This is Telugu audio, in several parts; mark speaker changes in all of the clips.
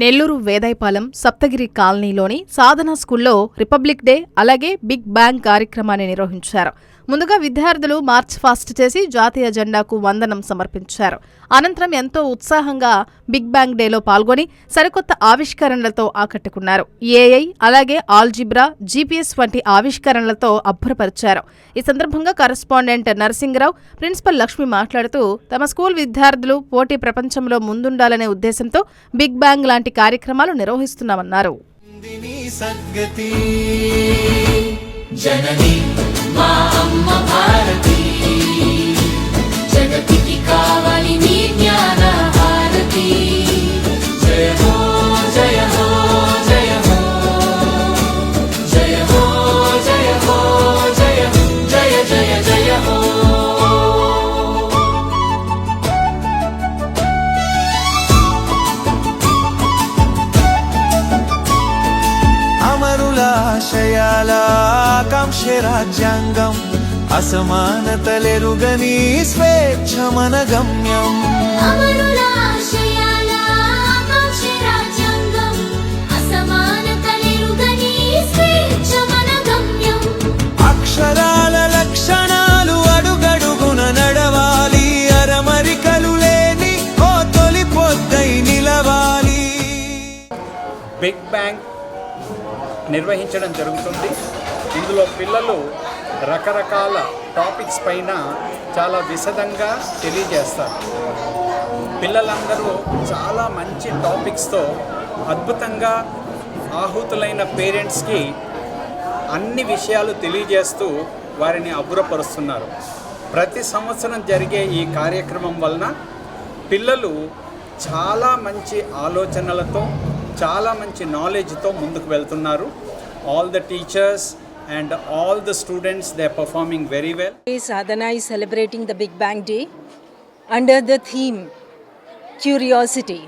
Speaker 1: నెల్లూరు వేదాయపాలెం సప్తగిరి కాలనీలోని సాధన స్కూల్లో రిపబ్లిక్ డే అలాగే బిగ్ బ్యాంగ్ కార్యక్రమాన్ని నిర్వహించారు. ముందుగా విద్యార్థులు మార్చ్ ఫాస్ట్ చేసి జాతీయ జెండాకు వందనం సమర్పించారు. అనంతరం ఎంతో ఉత్సాహంగా బిగ్ బ్యాంగ్ డేలో పాల్గొని సరికొత్త ఆవిష్కరణలతో ఆకట్టుకున్నారు. ఏఐ అలాగే ఆల్జిబ్రా, జీపీఎస్ వంటి ఆవిష్కరణలతో అబ్బురపరిచారు. ఈ సందర్భంగా కరెస్పాండెంట్ నరసింగరావు, ప్రిన్సిపల్ లక్ష్మి మాట్లాడుతూ తమ స్కూల్ విద్యార్థులు పోటీ ప్రపంచంలో ముందుండాలనే ఉద్దేశంతో బిగ్ బ్యాంగ్ లాంటి కార్యక్రమాలు నిర్వహిస్తున్నామన్నారు.
Speaker 2: जननी मा अम्मा भारती जगतिकी कावली नी ज्ञान भारती जय हो जय हो जय हो जय हो जय हो जय जय जय जय हो అమరులాశయాల ఆకాంక్ష రాజ్యాంగం అసమానతలెరుగని స్వేచ్ఛ మన గమ్యం.
Speaker 3: అమరులాశయాల ఆకాంక్ష రాజ్యాంగం అసమానతలెరుగని స్వేచ్ఛ మన గమ్యం.
Speaker 2: అక్షరాల లక్షణాలు అడుగడుగున నడవాలి, అరమరికలు లేని ఓ తొలి పొద్దై నిలవాలి.
Speaker 4: బిగ్ బ్యాంగ్ నిర్వహించడం జరుగుతుంది. ఇందులో పిల్లలు రకరకాల టాపిక్స్ పైన చాలా విశదంగా తెలియజేస్తారు. పిల్లలందరూ చాలా మంచి టాపిక్స్తో అద్భుతంగా ఆహుతులైన పేరెంట్స్కి అన్ని విషయాలు తెలియజేస్తూ వారిని అబ్బురపరుస్తున్నారు. ప్రతి సంవత్సరం జరిగే ఈ కార్యక్రమం వలన పిల్లలు చాలా మంచి ఆలోచనలతో, చాలా మంచి నాలెడ్జ్తో ముందుకు వెళ్తున్నారు. All the teachers and all the students, they are performing very well.
Speaker 5: Sadhana is celebrating the Big Bang Day under the theme Curiosity.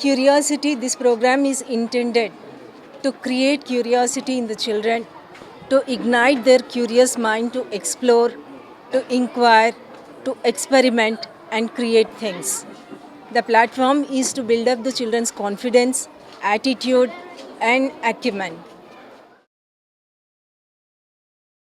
Speaker 5: Curiosity, this program is intended to create curiosity in the children, to ignite their curious mind to explore, to inquire, to experiment and create things. The platform is to build up the children's confidence, attitude and acumen.